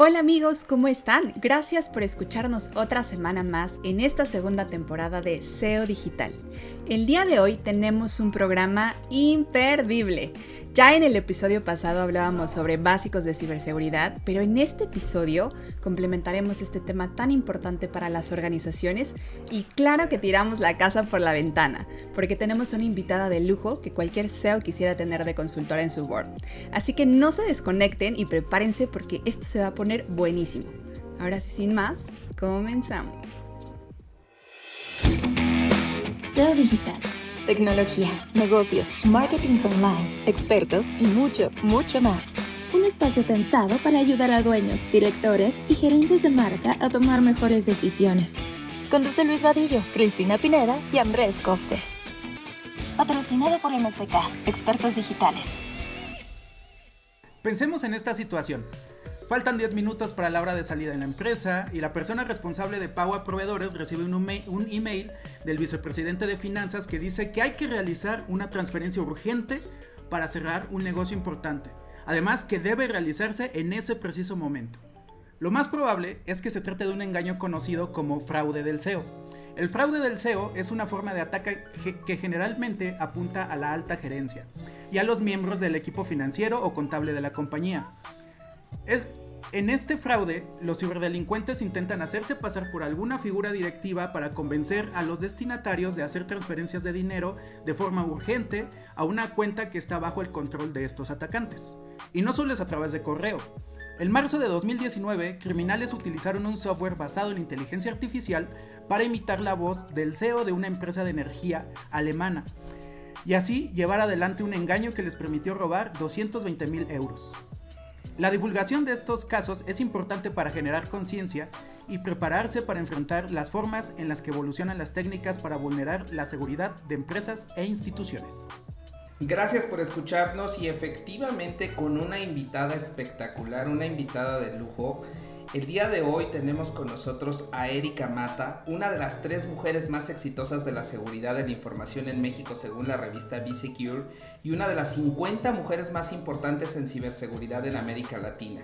Hola amigos, ¿cómo están? Gracias por escucharnos otra semana más en esta segunda temporada de SEO Digital. El día de hoy tenemos un programa imperdible. Ya en el episodio pasado hablábamos sobre básicos de ciberseguridad, pero en este episodio complementaremos este tema tan importante para las organizaciones y claro que tiramos la casa por la ventana, porque tenemos una invitada de lujo que cualquier SEO quisiera tener de consultora en su board. Así que no se desconecten y prepárense porque esto se va a poner buenísimo. Ahora sí, sin más, comenzamos. SEO Digital. Tecnología, negocios, marketing online, expertos y mucho, mucho más. Un espacio pensado para ayudar a dueños, directores y gerentes de marca a tomar mejores decisiones. Conduce Luis Vadillo, Cristina Pineda y Andrés Costes. Patrocinado por MSK, expertos digitales. Pensemos en esta situación. Faltan 10 minutos para la hora de salida en la empresa y la persona responsable de pago a proveedores recibe un email del vicepresidente de finanzas que dice que hay que realizar una transferencia urgente para cerrar un negocio importante. Además, que debe realizarse en ese preciso momento. Lo más probable es que se trate de un engaño conocido como fraude del SEO. El fraude del SEO es una forma de ataque que generalmente apunta a la alta gerencia y a los miembros del equipo financiero o contable de la compañía. En este fraude, los ciberdelincuentes intentan hacerse pasar por alguna figura directiva para convencer a los destinatarios de hacer transferencias de dinero de forma urgente a una cuenta que está bajo el control de estos atacantes. Y no solo es a través de correo. En marzo de 2019, criminales utilizaron un software basado en inteligencia artificial para imitar la voz del CEO de una empresa de energía alemana y así llevar adelante un engaño que les permitió robar 220,000 euros. La divulgación de estos casos es importante para generar conciencia y prepararse para enfrentar las formas en las que evolucionan las técnicas para vulnerar la seguridad de empresas e instituciones. Gracias por escucharnos y efectivamente con una invitada espectacular, una invitada de lujo. El día de hoy tenemos con nosotros a Erika Mata, una de las 3 mujeres más exitosas de la seguridad de la información en México según la revista B-Secure y una de las 50 mujeres más importantes en ciberseguridad en América Latina.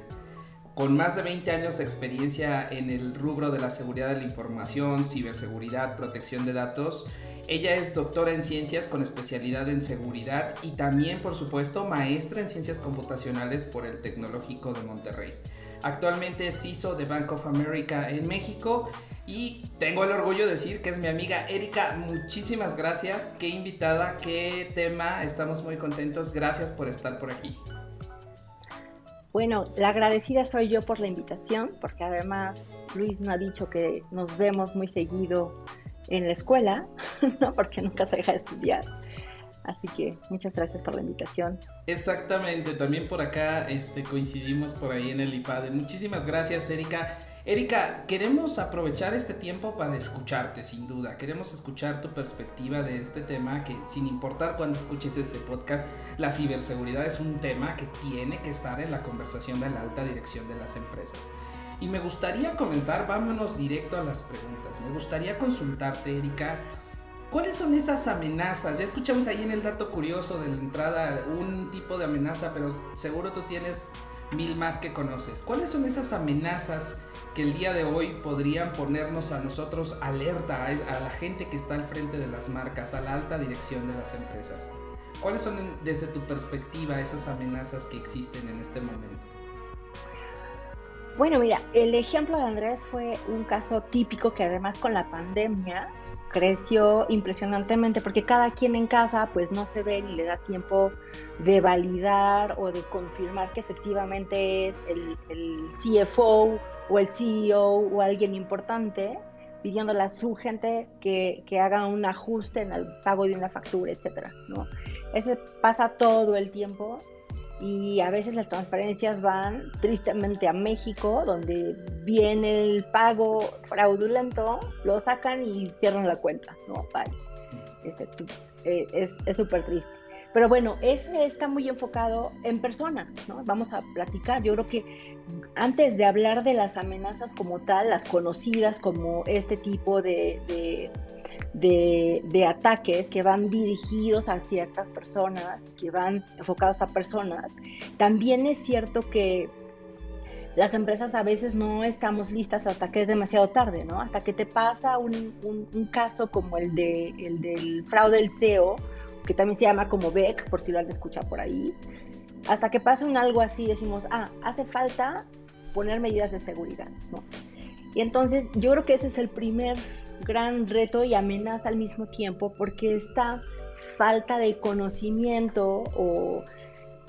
Con más de 20 años de experiencia en el rubro de la seguridad de la información, ciberseguridad, protección de datos, ella es doctora en ciencias con especialidad en seguridad y también, por supuesto, maestra en ciencias computacionales por el Tecnológico de Monterrey. Actualmente es CISO de Bank of America en México y tengo el orgullo de decir que es mi amiga Erika. Muchísimas gracias, qué invitada, qué tema, estamos muy contentos, gracias por estar por aquí. Bueno, la agradecida soy yo por la invitación, porque además Luis me ha dicho que nos vemos muy seguido en la escuela, ¿no? Porque nunca se deja de estudiar. Así que muchas gracias por la invitación. Exactamente, también por acá coincidimos por ahí en el IPADE. Muchísimas gracias, Erika. Erika, queremos aprovechar este tiempo para escucharte, sin duda. Queremos escuchar tu perspectiva de este tema que, sin importar cuándo escuches este podcast, la ciberseguridad es un tema que tiene que estar en la conversación de la alta dirección de las empresas. Y me gustaría comenzar, vámonos directo a las preguntas. Me gustaría consultarte, Erika, ¿cuáles son esas amenazas? Ya escuchamos ahí en el dato curioso de la entrada un tipo de amenaza, pero seguro tú tienes 1000 más que conoces. ¿Cuáles son esas amenazas que el día de hoy podrían ponernos a nosotros alerta, a la gente que está al frente de las marcas, a la alta dirección de las empresas? ¿Cuáles son, desde tu perspectiva, esas amenazas que existen en este momento? Bueno, mira, el ejemplo de Andrés fue un caso típico que además con la pandemia creció impresionantemente porque cada quien en casa pues no se ve ni le da tiempo de validar o de confirmar que efectivamente es el CFO o el CEO o alguien importante pidiéndole a su gente que haga un ajuste en el pago de una factura, etcétera, ¿no? Eso pasa todo el tiempo. Y a veces las transferencias van tristemente a México, donde viene el pago fraudulento, lo sacan y cierran la cuenta, ¿no? Es súper triste. Pero bueno, ese está muy enfocado en personas, ¿no? Vamos a platicar. Yo creo que antes de hablar de las amenazas como tal, las conocidas como este tipo de ataques que van dirigidos a ciertas personas, que van enfocados a personas, también es cierto que las empresas a veces no estamos listas hasta que es demasiado tarde, ¿no? Hasta que te pasa un caso como el del fraude del SEO, que también se llama como BEC, por si lo han escuchado por ahí. Hasta que pasa algo así, decimos, hace falta poner medidas de seguridad, ¿no? Y entonces yo creo que ese es el primer gran reto y amenaza al mismo tiempo, porque esta falta de conocimiento o,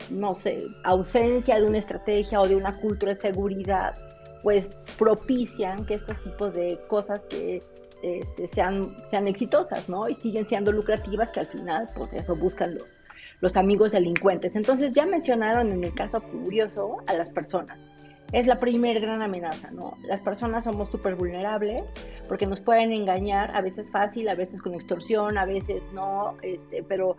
no sé, ausencia de una estrategia o de una cultura de seguridad, pues propician que estos tipos de cosas que sean exitosas, ¿no? Y siguen siendo lucrativas, que al final, pues eso buscan los amigos delincuentes. Entonces ya mencionaron en el caso curioso a las personas. Es la primer gran amenaza, ¿no? Las personas somos súper vulnerables porque nos pueden engañar, a veces fácil, a veces con extorsión, a veces no, pero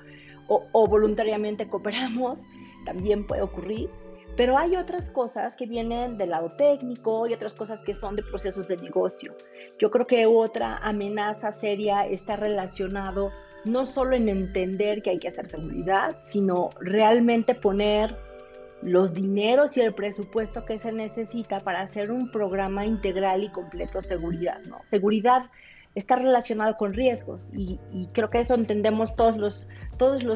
o voluntariamente cooperamos, también puede ocurrir. Pero hay otras cosas que vienen del lado técnico y otras cosas que son de procesos de negocio. Yo creo que otra amenaza seria está relacionado no solo en entender que hay que hacer seguridad, sino realmente poner los dineros y el presupuesto que se necesita para hacer un programa integral y completo de seguridad, ¿no? Seguridad está relacionado con riesgos y creo que eso entendemos todos los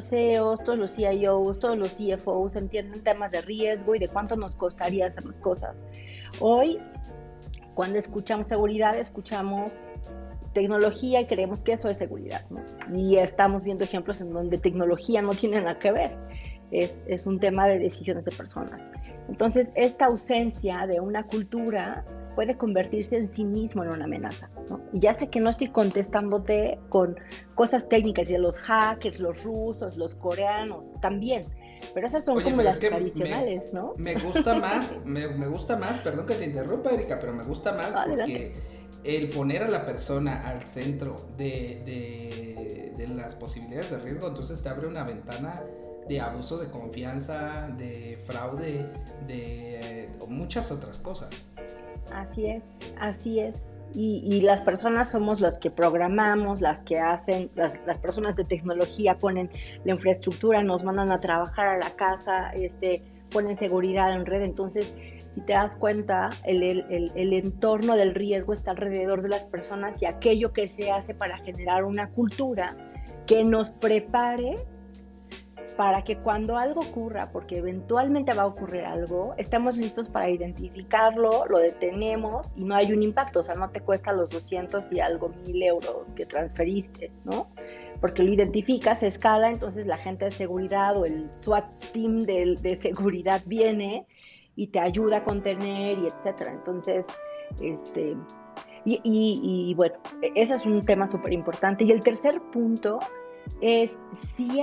CEOs, todos los CIOs, todos los CFOs entienden temas de riesgo y de cuánto nos costaría hacer las cosas. Hoy, cuando escuchamos seguridad, escuchamos tecnología y creemos que eso es seguridad, ¿no? Y estamos viendo ejemplos en donde tecnología no tiene nada que ver. Es un tema de decisiones de personas. Entonces, esta ausencia de una cultura puede convertirse en sí mismo en una amenaza, ¿no? Y ya sé que no estoy contestándote con cosas técnicas, y los hackers, los rusos, los coreanos, también, pero esas son como las tradicionales, ¿no? Me gusta más, perdón que te interrumpa, Erika, pero me gusta más porque el poner a la persona al centro de las posibilidades de riesgo, entonces te abre una ventana de abuso de confianza, de fraude, de muchas otras cosas. Así es. Y las personas somos las que programamos, las que hacen, las personas de tecnología ponen la infraestructura, nos mandan a trabajar a la casa, ponen seguridad en red. Entonces, si te das cuenta, el entorno del riesgo está alrededor de las personas y aquello que se hace para generar una cultura que nos prepare para que cuando algo ocurra, porque eventualmente va a ocurrir algo, estamos listos para identificarlo, lo detenemos y no hay un impacto, o sea, no te cuesta los 200 y algo 1,000 euros que transferiste, ¿no? Porque lo identificas, se escala, entonces la gente de seguridad o el SWAT team de seguridad viene y te ayuda a contener y etcétera. Entonces, y bueno, ese es un tema súper importante. Y el tercer punto es si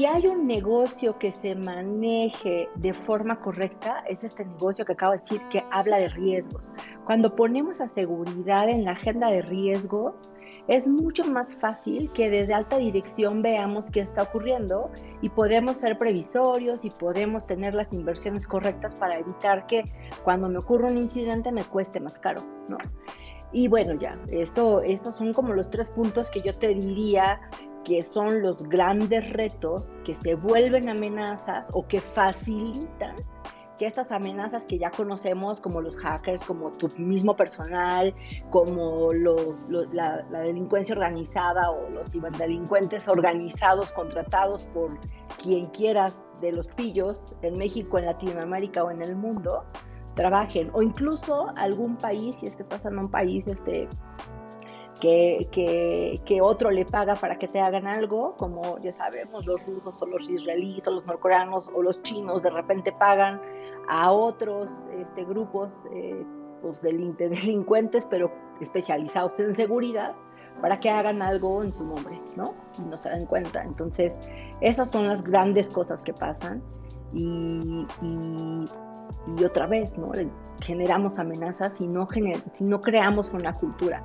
hay un negocio que se maneje de forma correcta, es este negocio que acabo de decir que habla de riesgos. Cuando ponemos a seguridad en la agenda de riesgos, es mucho más fácil que desde alta dirección veamos qué está ocurriendo y podemos ser previsorios y podemos tener las inversiones correctas para evitar que cuando me ocurra un incidente me cueste más caro, ¿no? Y bueno, ya, estos son como los 3 puntos que yo te diría que son los grandes retos que se vuelven amenazas o que facilitan que estas amenazas que ya conocemos, como los hackers, como tu mismo personal, como la delincuencia organizada o los ciberdelincuentes organizados, contratados por quien quieras de los pillos en México, en Latinoamérica o en el mundo, trabajen, o incluso algún país, si es que estás en un país que otro le paga para que te hagan algo, como ya sabemos, los rusos o los israelíes o los norcoreanos o los chinos de repente pagan a otros grupos pues de delincuentes, pero especializados en seguridad, para que hagan algo en su nombre, ¿no? Y no se dan cuenta. Entonces, esas son las grandes cosas que pasan y otra vez, ¿no? Generamos amenazas si no creamos una cultura.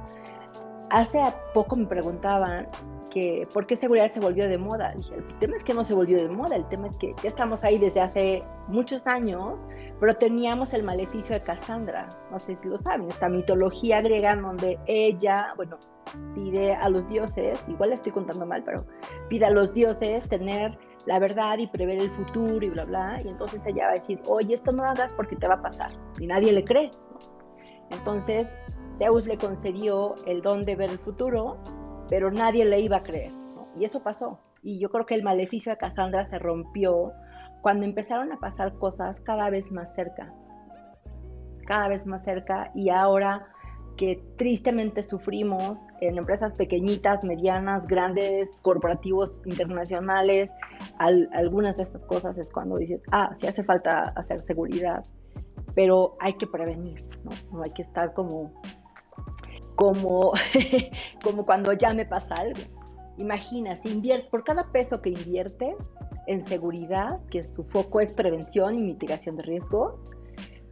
Hace poco me preguntaban que por qué seguridad se volvió de moda. Dije, el tema es que no se volvió de moda, el tema es que ya estamos ahí desde hace muchos años, pero teníamos el maleficio de Cassandra. No sé si lo saben, esta mitología griega en donde ella, bueno, pide a los dioses, igual le estoy contando mal, pero pide a los dioses tener la verdad y prever el futuro y bla, bla. Y entonces ella va a decir, oye, esto no hagas porque te va a pasar. Y nadie le cree, ¿no? Entonces Zeus le concedió el don de ver el futuro, pero nadie le iba a creer, ¿no? Y eso pasó. Y yo creo que el maleficio de Cassandra se rompió cuando empezaron a pasar cosas cada vez más cerca, y ahora que tristemente sufrimos en empresas pequeñitas, medianas, grandes, corporativos internacionales, algunas de estas cosas es cuando dices, sí hace falta hacer seguridad, pero hay que prevenir, ¿no? No hay que estar como cuando ya me pasa algo. Imagina, si por cada peso que inviertes en seguridad, que su foco es prevención y mitigación de riesgos,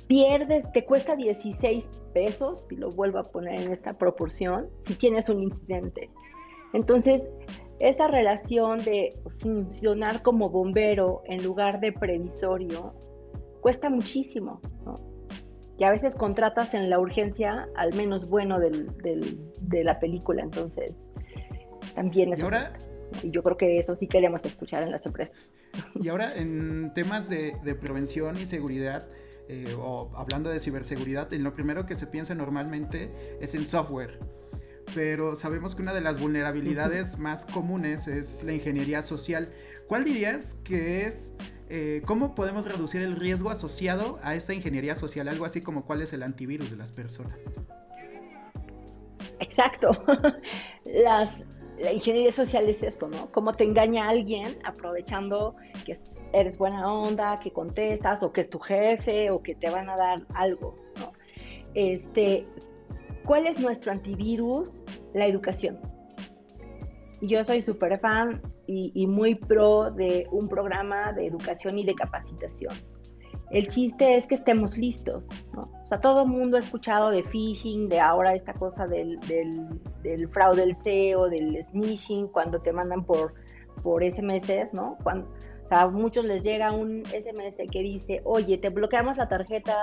te cuesta 16 pesos, si lo vuelvo a poner en esta proporción, si tienes un incidente. Entonces, esa relación de funcionar como bombero en lugar de previsorio cuesta muchísimo, ¿no? Y a veces contratas en la urgencia al menos bueno de la película, entonces también eso cuesta. Y yo creo que eso sí queremos escuchar en las empresas. Y ahora, en temas de prevención y seguridad, o hablando de ciberseguridad, en lo primero que se piensa normalmente es en software, pero sabemos que una de las vulnerabilidades más comunes es la ingeniería social. ¿Cuál dirías que es, cómo podemos reducir el riesgo asociado a esta ingeniería social? Algo así como cuál es el antivirus de las personas. Exacto. La ingeniería social es eso, ¿no? Cómo te engaña alguien aprovechando que eres buena onda, que contestas, o que es tu jefe, o que te van a dar algo, ¿no? ¿Cuál es nuestro antivirus? La educación. Yo soy súper fan y muy pro de un programa de educación y de capacitación. El chiste es que estemos listos, ¿no? O sea, todo el mundo ha escuchado de phishing, de ahora esta cosa del fraude del SEO, del smishing, cuando te mandan por SMS, ¿no? O sea, a muchos les llega un SMS que dice, oye, te bloqueamos la tarjeta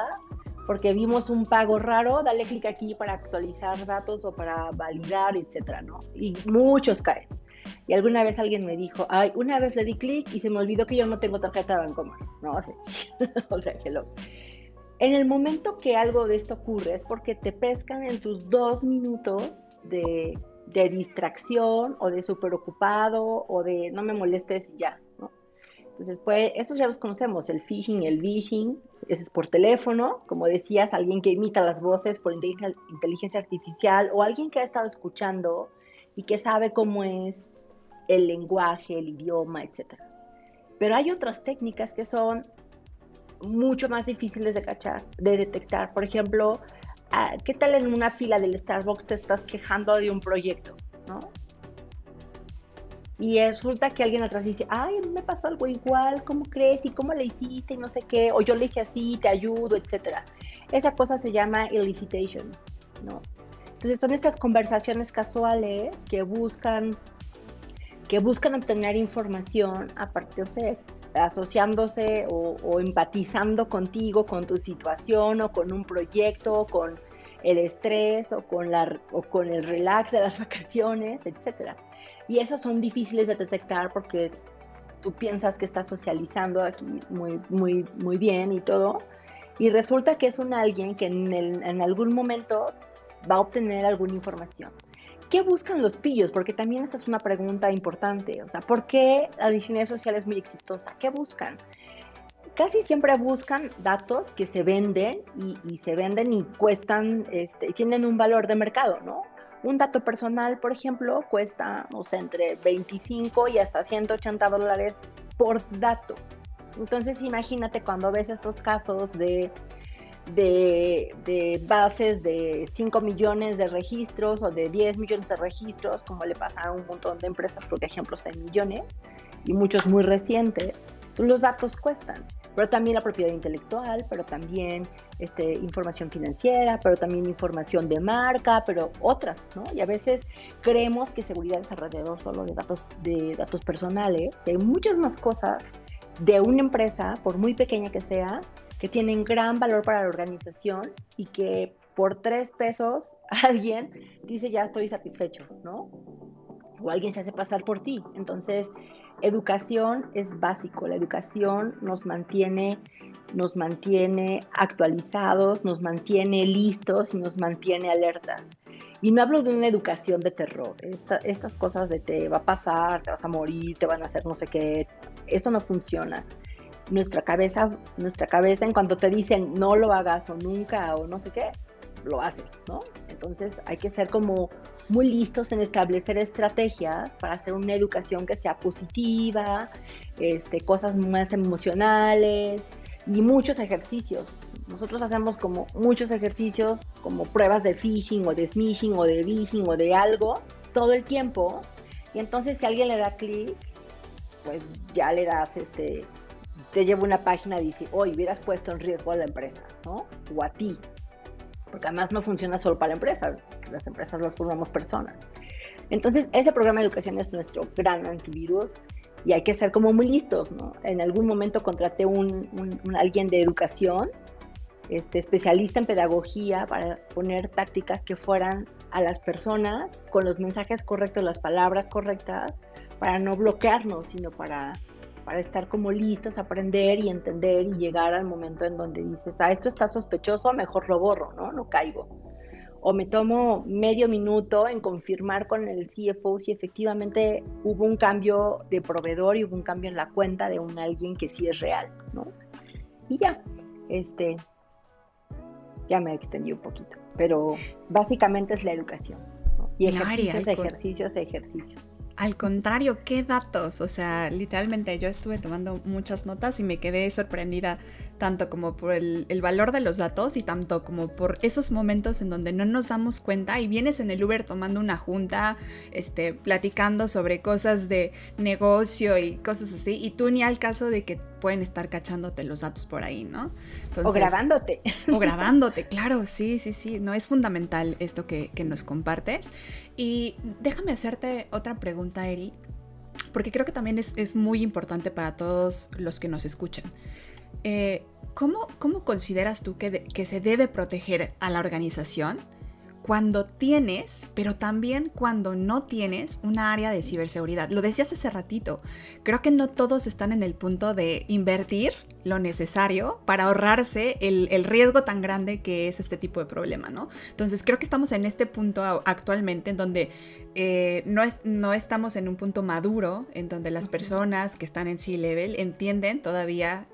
porque vimos un pago raro, dale clic aquí para actualizar datos o para validar, etcétera, ¿no? Y muchos caen. Y alguna vez alguien me dijo, una vez le di clic y se me olvidó que yo no tengo tarjeta de Bancomer, ¿no? O sea, en el momento que algo de esto ocurre es porque te pescan en tus 2 minutos de distracción o de súper ocupado o de no me molestes y ya, ¿no? Entonces, pues, esos ya los conocemos, el phishing, el vishing, ese es por teléfono, como decías, alguien que imita las voces por inteligencia artificial o alguien que ha estado escuchando y que sabe cómo es el lenguaje, el idioma, etc. Pero hay otras técnicas que son mucho más difíciles de detectar. Por ejemplo, ¿qué tal en una fila del Starbucks te estás quejando de un proyecto, ¿no? Y resulta que alguien atrás dice, a mí me pasó algo igual, ¿cómo crees? ¿Y cómo le hiciste? Y no sé qué, o yo le hice así, te ayudo, etc. Esa cosa se llama elicitation, ¿no? Entonces son estas conversaciones casuales que buscan obtener información aparte, o sea, asociándose o empatizando contigo, con tu situación o con un proyecto, con el estrés o con el relax de las vacaciones, etcétera. Y esos son difíciles de detectar porque tú piensas que estás socializando aquí muy, muy, muy bien y todo, y resulta que es alguien que en algún momento va a obtener alguna información. ¿Qué buscan los pillos? Porque también esa es una pregunta importante. O sea, ¿por qué la ingeniería social es muy exitosa? ¿Qué buscan? Casi siempre buscan datos que se venden y se venden y cuestan, tienen un valor de mercado, ¿no? Un dato personal, por ejemplo, cuesta, no sé, entre 25 y hasta $180 por dato. Entonces, imagínate cuando ves estos casos de bases de 5 millones de registros o de 10 millones de registros, como le pasa a un montón de empresas, porque ejemplos hay millones y muchos muy recientes. Los datos cuestan, pero también la propiedad intelectual, pero también información financiera, pero también información de marca, pero otras, ¿no? Y a veces creemos que seguridad es alrededor solo de datos personales. Y hay muchas más cosas de una empresa, por muy pequeña que sea, que tienen gran valor para la organización y que por 3 pesos alguien dice ya estoy satisfecho, ¿no? O alguien se hace pasar por ti. Entonces, educación es básico. La educación nos mantiene actualizados, nos mantiene listos y nos mantiene alertas. Y no hablo de una educación de terror. Estas cosas de te va a pasar, te vas a morir, te van a hacer no sé qué, eso no funciona. Nuestra cabeza en cuanto te dicen no lo hagas o nunca o no sé qué, lo hace, ¿no? Entonces hay que ser como muy listos en establecer estrategias para hacer una educación que sea positiva, cosas más emocionales y muchos ejercicios. Nosotros hacemos como muchos ejercicios, como pruebas de phishing o de smishing o de phishing o de algo todo el tiempo. Y entonces si alguien le da clic, pues ya le das te lleva una página y dice, hoy hubieras puesto en riesgo a la empresa, ¿no? O a ti. Porque además no funciona solo para la empresa, las empresas las formamos personas. Entonces, ese programa de educación es nuestro gran antivirus y hay que ser como muy listos, ¿no? En algún momento contraté alguien de educación, especialista en pedagogía, para poner tácticas que fueran a las personas con los mensajes correctos, las palabras correctas, para no bloquearnos, sino para estar como listos, aprender y entender y llegar al momento en donde dices, esto está sospechoso, mejor lo borro, ¿no? No caigo. O me tomo medio minuto en confirmar con el CFO si efectivamente hubo un cambio de proveedor y hubo un cambio en la cuenta de alguien que sí es real, ¿no? Y ya, ya me extendí un poquito, pero básicamente es la educación, ¿no? Y ejercicios. Al contrario, qué datos, o sea, literalmente yo estuve tomando muchas notas y me quedé sorprendida tanto como por el valor de los datos y tanto como por esos momentos en donde no nos damos cuenta y vienes en el Uber tomando una junta, platicando sobre cosas de negocio y cosas así, y tú ni al caso de que pueden estar cachándote los datos por ahí, ¿no? Entonces, o grabándote, claro, sí, no, es fundamental esto que nos compartes. Y déjame hacerte otra pregunta, Eri, porque creo que también es muy importante para todos los que nos escuchan. ¿Cómo consideras tú que se debe proteger a la organización cuando tienes, pero también cuando no tienes una área de ciberseguridad? Lo decías hace ratito, creo que no todos están en el punto de invertir lo necesario para ahorrarse el riesgo tan grande que es este tipo de problema, ¿no? Entonces creo que estamos en este punto actualmente en donde no estamos en un punto maduro, en donde las personas que están en C-Level entienden todavía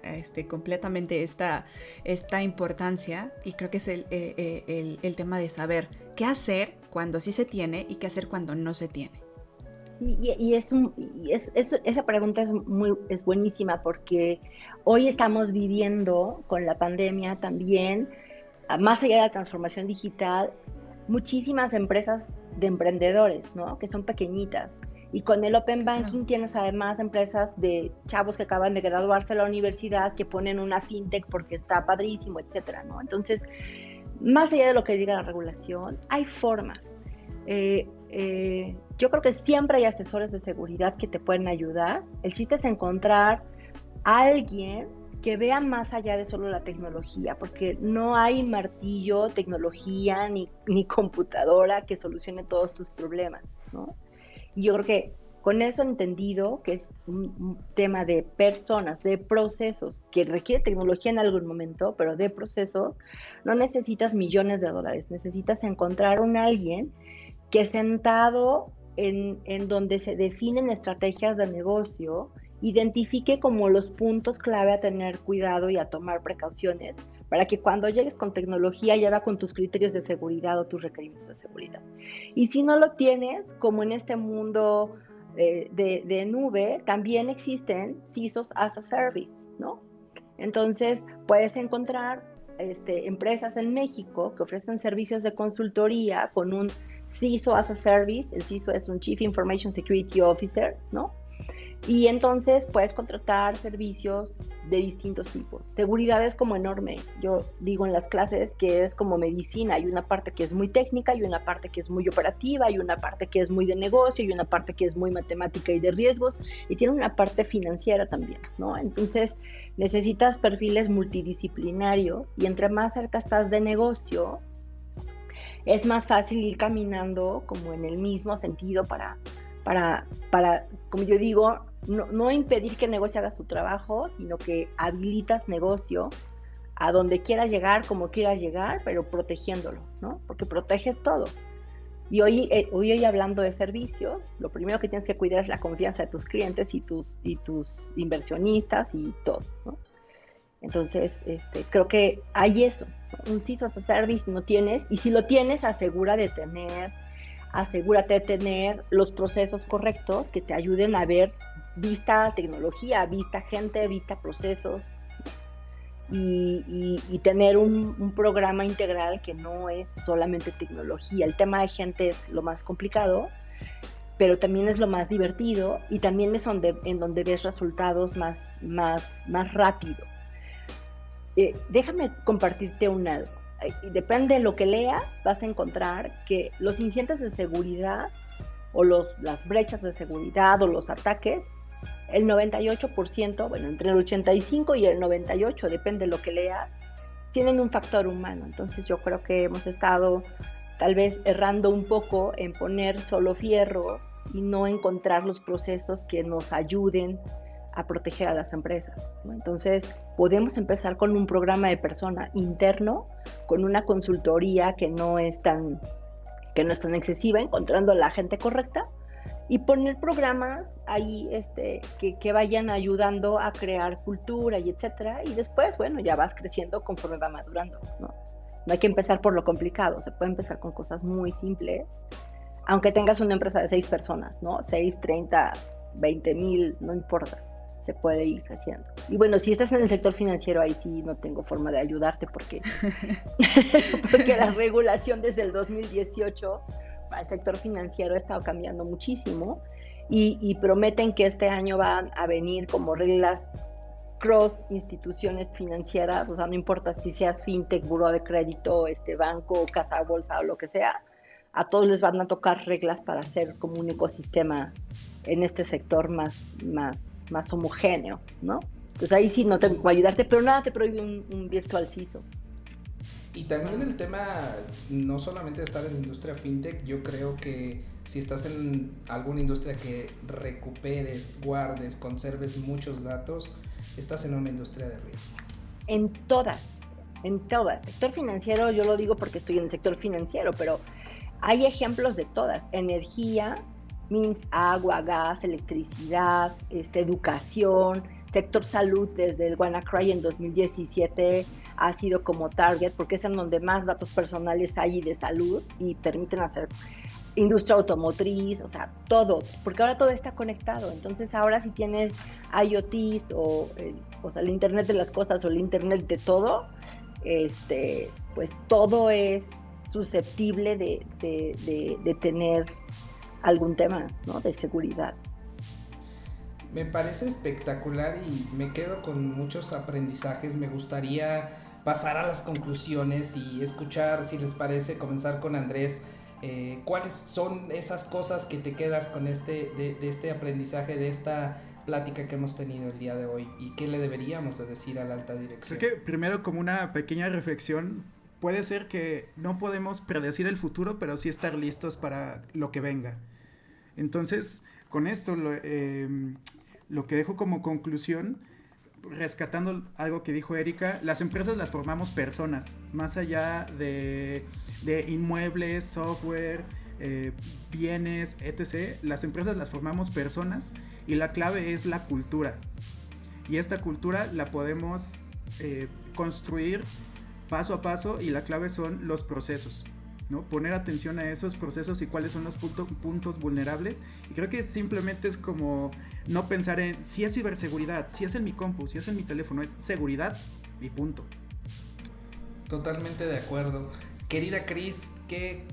completamente esta importancia, y creo que es el tema de saber qué hacer cuando sí se tiene y qué hacer cuando no se tiene. Y esa pregunta es buenísima porque hoy estamos viviendo con la pandemia también, más allá de la transformación digital, muchísimas empresas de emprendedores, ¿no? Que son pequeñitas. Y con el Open Banking tienes además empresas de chavos que acaban de graduarse de la universidad que ponen una fintech porque está padrísimo, etcétera, ¿no? Entonces, más allá de lo que diga la regulación, hay formas. Yo creo que siempre hay asesores de seguridad que te pueden ayudar. El chiste es encontrar a alguien que vea más allá de solo la tecnología, porque no hay martillo, tecnología ni computadora que solucione todos tus problemas, ¿no? Y yo creo que con eso entendido, que es un tema de personas, de procesos, que requiere tecnología en algún momento, pero de procesos, no necesitas millones de dólares, necesitas encontrar a alguien que sentado en donde se definen estrategias de negocio, identifique como los puntos clave a tener cuidado y a tomar precauciones para que cuando llegues con tecnología ya va con tus criterios de seguridad o tus requerimientos de seguridad. Y si no lo tienes, como en este mundo de nube, también existen CISOs as a service, ¿no? Entonces puedes encontrar empresas en México que ofrecen servicios de consultoría con un CISO as a service. El CISO es un Chief Information Security Officer, ¿no? Y entonces puedes contratar servicios de distintos tipos. Seguridad es como enorme. Yo digo en las clases que es como medicina. Hay una parte que es muy técnica, hay una parte que es muy operativa, hay una parte que es muy de negocio, hay una parte que es muy matemática y de riesgos, y tiene una parte financiera también, ¿no? Entonces necesitas perfiles multidisciplinarios, y entre más cerca estás de negocio, es más fácil ir caminando como en el mismo sentido para para, como yo digo, no impedir que el negocio haga su trabajo, sino que habilitas negocio a donde quieras llegar, como quieras llegar, pero protegiéndolo, ¿no? Porque proteges todo. Y hoy hablando de servicios, lo primero que tienes que cuidar es la confianza de tus clientes y tus inversionistas y todo, ¿no? Entonces, creo que hay eso, ¿no? Un CISO as a Service no tienes, y si lo tienes, asegúrate de tener los procesos correctos que te ayuden a ver vista tecnología, vista gente, vista procesos, y tener un programa integral que no es solamente tecnología. El tema de gente es lo más complicado, pero también es lo más divertido, y también es en donde ves resultados más rápido. Déjame compartirte algo. Depende de lo que leas, vas a encontrar que los incidentes de seguridad o las brechas de seguridad o los ataques, el 98%, bueno, entre el 85 y el 98, depende de lo que leas, tienen un factor humano. Entonces yo creo que hemos estado tal vez errando un poco en poner solo fierros y no encontrar los procesos que nos ayuden a proteger a las empresas, ¿no? Entonces podemos empezar con un programa de persona interno, con una consultoría que no es tan excesiva, encontrando a la gente correcta, y poner programas ahí que vayan ayudando a crear cultura y etcétera, y después, bueno, ya vas creciendo conforme va madurando, ¿no? No hay que empezar por lo complicado, se puede empezar con cosas muy simples, aunque tengas una empresa de 6 personas, ¿no? 6, 30, 20,000, no importa, se puede ir creciendo. Y bueno, si estás en el sector financiero, ahí sí no tengo forma de ayudarte porque la regulación desde el 2018 para el sector financiero ha estado cambiando muchísimo, y prometen que este año van a venir como reglas cross instituciones financieras, o sea, no importa si seas fintech, buró de crédito, banco, casa bolsa o lo que sea, a todos les van a tocar reglas para hacer como un ecosistema en este sector más homogéneo, ¿no? Entonces ahí sí no tengo que ayudarte, pero nada te prohíbe un virtual CISO. Y también el tema, no solamente de estar en la industria fintech, yo creo que si estás en alguna industria que recuperes, guardes, conserves muchos datos, estás en una industria de riesgo. En todas. Sector financiero, yo lo digo porque estoy en el sector financiero, pero hay ejemplos de todas. Energía, means agua, gas, electricidad, educación, sector salud, desde el WannaCry en 2017 ha sido como target, porque es en donde más datos personales hay de salud y permiten hacer industria automotriz, o sea, todo, porque ahora todo está conectado. Entonces ahora si tienes IoTs o sea, el Internet de las cosas o el Internet de todo, pues todo es susceptible de tener algún tema, ¿no?, de seguridad. Me parece espectacular y me quedo con muchos aprendizajes. Me gustaría pasar a las conclusiones y escuchar, si les parece, comenzar con Andrés. ¿Cuáles son esas cosas que te quedas con de este aprendizaje, de esta plática que hemos tenido el día de hoy, y qué le deberíamos de decir a la alta dirección? Creo que primero, como una pequeña reflexión, puede ser que no podemos predecir el futuro, pero sí estar listos para lo que venga. Entonces, con esto lo que dejo como conclusión, rescatando algo que dijo Erika, las empresas las formamos personas, más allá de inmuebles, software, bienes, etc. Las empresas las formamos personas, y la clave es la cultura. Y esta cultura la podemos construir paso a paso, y la clave son los procesos, ¿no? Poner atención a esos procesos y cuáles son los puntos vulnerables. Y creo que simplemente es como no pensar en si es ciberseguridad, si es en mi compu, si es en mi teléfono, es seguridad y punto. Totalmente de acuerdo. Querida Cris, ¿qué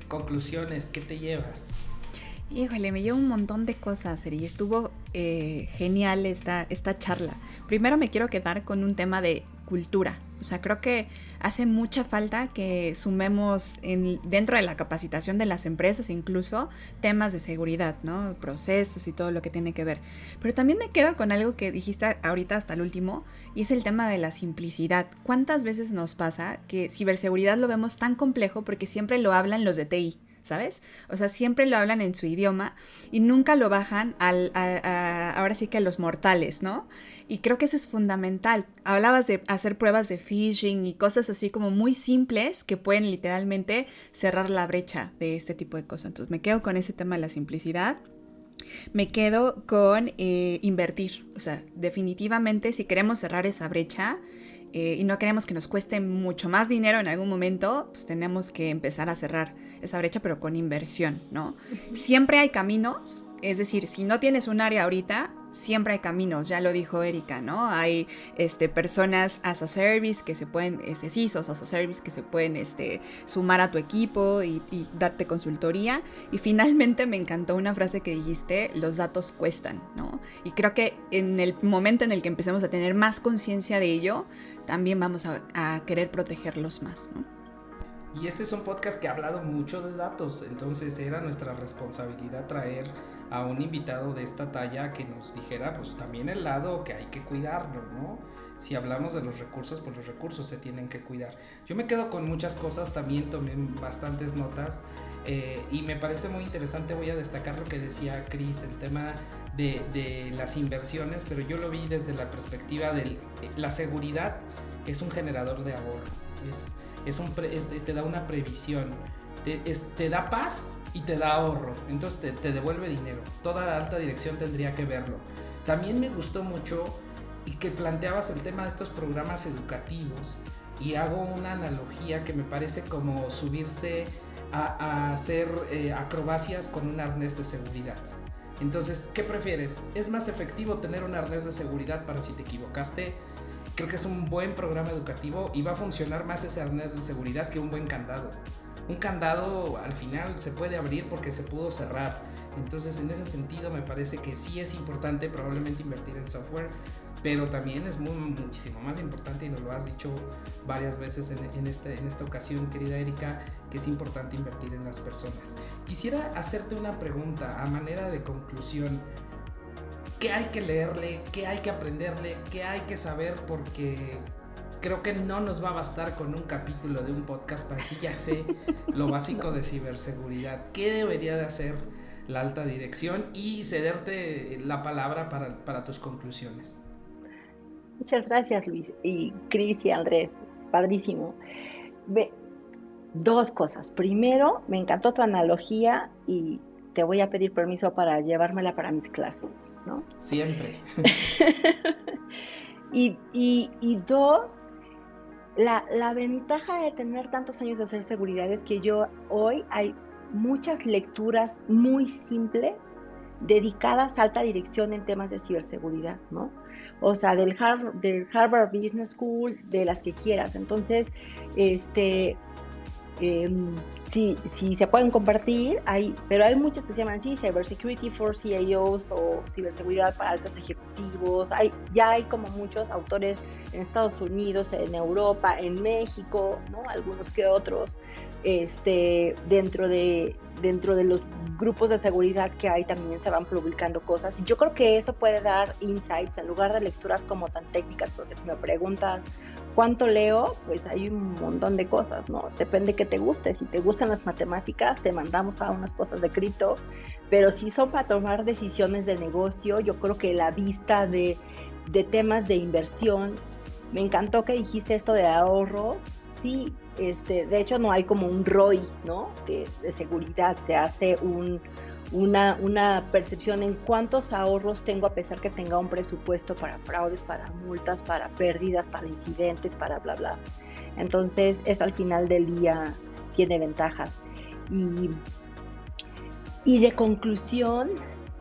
conclusiones, qué te llevas? Híjole, me llevo un montón de cosas, y estuvo genial esta charla. Primero me quiero quedar con un tema de cultura. O sea, creo que hace mucha falta que sumemos dentro de la capacitación de las empresas incluso temas de seguridad, ¿no? Procesos y todo lo que tiene que ver. Pero también me quedo con algo que dijiste ahorita hasta el último, y es el tema de la simplicidad. ¿Cuántas veces nos pasa que ciberseguridad lo vemos tan complejo porque siempre lo hablan los de TI? ¿sabes? O sea, siempre lo hablan en su idioma y nunca lo bajan ahora sí que a los mortales, ¿no? Y creo que eso es fundamental. Hablabas de hacer pruebas de phishing y cosas así como muy simples que pueden literalmente cerrar la brecha de este tipo de cosas. Entonces me quedo con ese tema de la simplicidad. Me quedo con invertir. O sea, definitivamente si queremos cerrar esa brecha y no queremos que nos cueste mucho más dinero en algún momento, pues tenemos que empezar a cerrar esa brecha, pero con inversión, ¿no? Siempre hay caminos, es decir, si no tienes un área ahorita, siempre hay caminos, ya lo dijo Erika, ¿no? Hay personas as a service que se pueden, CISOs as a service que se pueden sumar a tu equipo y darte consultoría. Y finalmente me encantó una frase que dijiste, los datos cuestan, ¿no? Y creo que en el momento en el que empecemos a tener más conciencia de ello, también vamos a querer protegerlos más, ¿no? Y este es un podcast que ha hablado mucho de datos, entonces era nuestra responsabilidad traer a un invitado de esta talla que nos dijera pues también el lado que hay que cuidarlo, ¿no? Si hablamos de los recursos, pues los recursos se tienen que cuidar. Yo me quedo con muchas cosas, también tomé bastantes notas y me parece muy interesante. Voy a destacar lo que decía Cris, el tema de las inversiones, pero yo lo vi desde la perspectiva de la seguridad. Es un generador de ahorro, te da una previsión, te da paz y te da ahorro, entonces te devuelve dinero. Toda alta dirección tendría que verlo. También me gustó mucho y que planteabas el tema de estos programas educativos, y hago una analogía que me parece como subirse a hacer acrobacias con un arnés de seguridad. Entonces, ¿qué prefieres? ¿Es más efectivo tener un arnés de seguridad para si te equivocaste? Creo que es un buen programa educativo y va a funcionar más ese arnés de seguridad que un buen candado. Un candado al final se puede abrir porque se pudo cerrar. Entonces, en ese sentido me parece que sí es importante probablemente invertir en software, pero también es muchísimo más importante, y nos lo has dicho varias veces en esta ocasión, querida Erika, que es importante invertir en las personas. Quisiera hacerte una pregunta a manera de conclusión. ¿Qué hay que leerle? ¿Qué hay que aprenderle? ¿Qué hay que saber? Porque creo que no nos va a bastar con un capítulo de un podcast para decir ya sé lo básico de ciberseguridad. ¿Qué debería de hacer la alta dirección? Y cederte la palabra para tus conclusiones. Muchas gracias, Luis, y Cris y Andrés, padrísimo. Dos cosas. Primero, me encantó tu analogía y te voy a pedir permiso para llevármela para mis clases, ¿no? Siempre. y dos, la ventaja de tener tantos años de hacer seguridad es que hoy hay muchas lecturas muy simples dedicadas a alta dirección en temas de ciberseguridad, ¿no? O sea, del Harvard Business School, de las que quieras. Entonces, si se pueden compartir, pero hay muchas que se llaman así, Cybersecurity for CIOs o ciberseguridad para altos ejecutivos. Ya hay como muchos autores en Estados Unidos, en Europa, en México, ¿no? Algunos que otros, dentro de los grupos de seguridad que hay también se van publicando cosas. Y yo creo que eso puede dar insights en lugar de lecturas como tan técnicas, porque si me preguntas ¿cuánto leo? Pues hay un montón de cosas, ¿no? Depende que te guste. Si te gustan las matemáticas, te mandamos a unas cosas de cripto, pero si son para tomar decisiones de negocio, yo creo que la vista de temas de inversión, me encantó que dijiste esto de ahorros. Sí, de hecho no hay como un ROI, ¿no? De seguridad, se hace una percepción en cuántos ahorros tengo a pesar que tenga un presupuesto para fraudes, para multas, para pérdidas, para incidentes, para bla bla. Entonces eso al final del día tiene ventajas. Y de conclusión,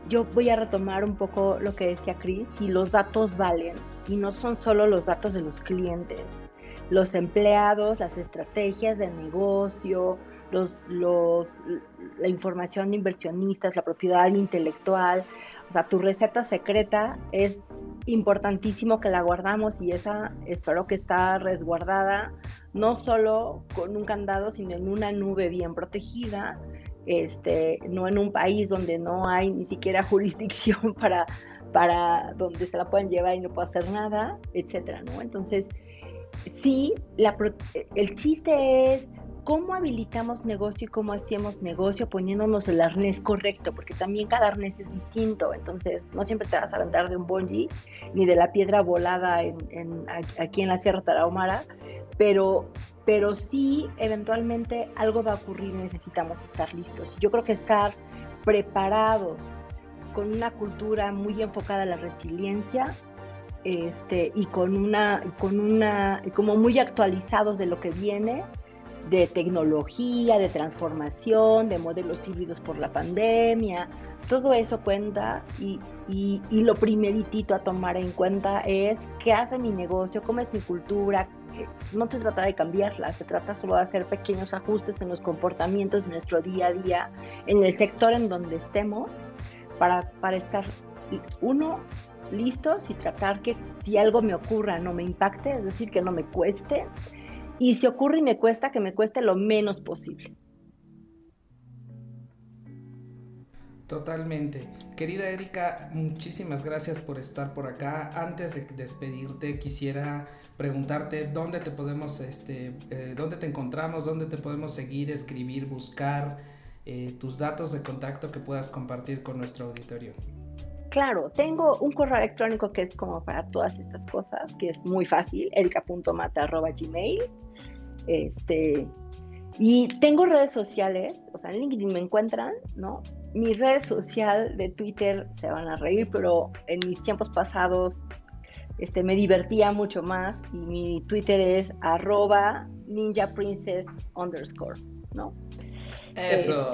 yo voy a retomar un poco lo que decía Cris, y los datos valen, y no son solo los datos de los clientes, los empleados, las estrategias de negocio, la información de inversionistas, la propiedad intelectual. O sea, tu receta secreta es importantísimo que la guardamos, y esa espero que está resguardada no solo con un candado, sino en una nube bien protegida, no en un país donde no hay ni siquiera jurisdicción para donde se la pueden llevar y no puede hacer nada, etcétera, ¿no? Entonces, sí, el chiste es cómo habilitamos negocio y cómo hacemos negocio poniéndonos el arnés correcto, porque también cada arnés es distinto, entonces no siempre te vas a aventar de un bungee ni de la piedra volada aquí en la Sierra Tarahumara, pero sí eventualmente algo va a ocurrir y necesitamos estar listos. Yo creo que estar preparados con una cultura muy enfocada a la resiliencia y como muy actualizados de lo que viene, de tecnología, de transformación, de modelos híbridos por la pandemia, todo eso cuenta y lo primeritito a tomar en cuenta es qué hace mi negocio, cómo es mi cultura. No se trata de cambiarla, se trata solo de hacer pequeños ajustes en los comportamientos de nuestro día a día, en el sector en donde estemos, para estar, listos y tratar que si algo me ocurra no me impacte, es decir, que no me cueste, y si ocurre y me cuesta, que me cueste lo menos posible. Totalmente. Querida Erika, muchísimas gracias por estar por acá. Antes de despedirte, quisiera preguntarte dónde te podemos, dónde te encontramos, dónde te podemos seguir, escribir, buscar, tus datos de contacto que puedas compartir con nuestro auditorio. Claro, tengo un correo electrónico que es como para todas estas cosas, que es muy fácil, erica.mata@gmail. Y tengo redes sociales, o sea, en LinkedIn me encuentran, ¿no? Mi red social de Twitter, se van a reír, pero en mis tiempos pasados me divertía mucho más y mi Twitter es @ninjaprincess_, ¿no? Eso.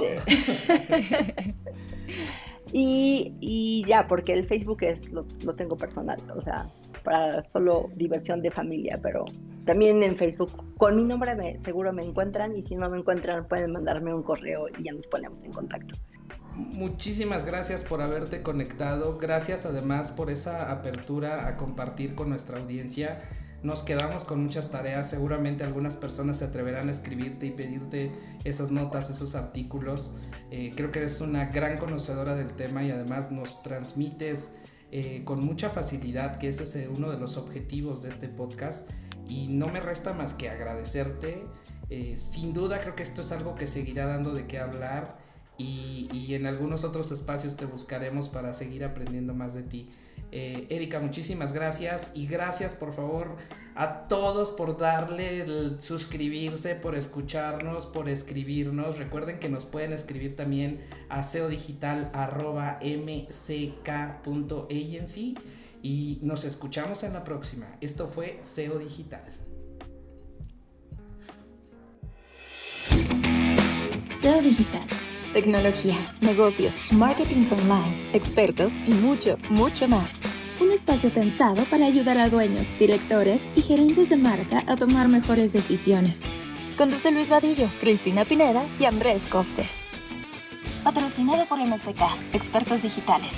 Y ya, porque el Facebook lo tengo personal, o sea, para solo diversión de familia, pero también en Facebook con mi nombre seguro me encuentran, y si no me encuentran pueden mandarme un correo y ya nos ponemos en contacto. Muchísimas gracias por haberte conectado, gracias además por esa apertura a compartir con nuestra audiencia. Nos quedamos con muchas tareas, seguramente algunas personas se atreverán a escribirte y pedirte esas notas, esos artículos. Creo que eres una gran conocedora del tema y además nos transmites con mucha facilidad, que ese es uno de los objetivos de este podcast, y no me resta más que agradecerte. Sin duda creo que esto es algo que seguirá dando de qué hablar, y en algunos otros espacios te buscaremos para seguir aprendiendo más de ti. Erika, muchísimas gracias, y gracias por favor a todos por darle el suscribirse, por escucharnos, por escribirnos. Recuerden que nos pueden escribir también a seodigital@mck.agency, y nos escuchamos en la próxima. Esto fue SEO Digital. SEO Digital. Tecnología, negocios, marketing online, expertos y mucho, mucho más. Un espacio pensado para ayudar a dueños, directores y gerentes de marca a tomar mejores decisiones. Conduce Luis Vadillo, Cristina Pineda y Andrés Costes. Patrocinado por MSK, Expertos Digitales.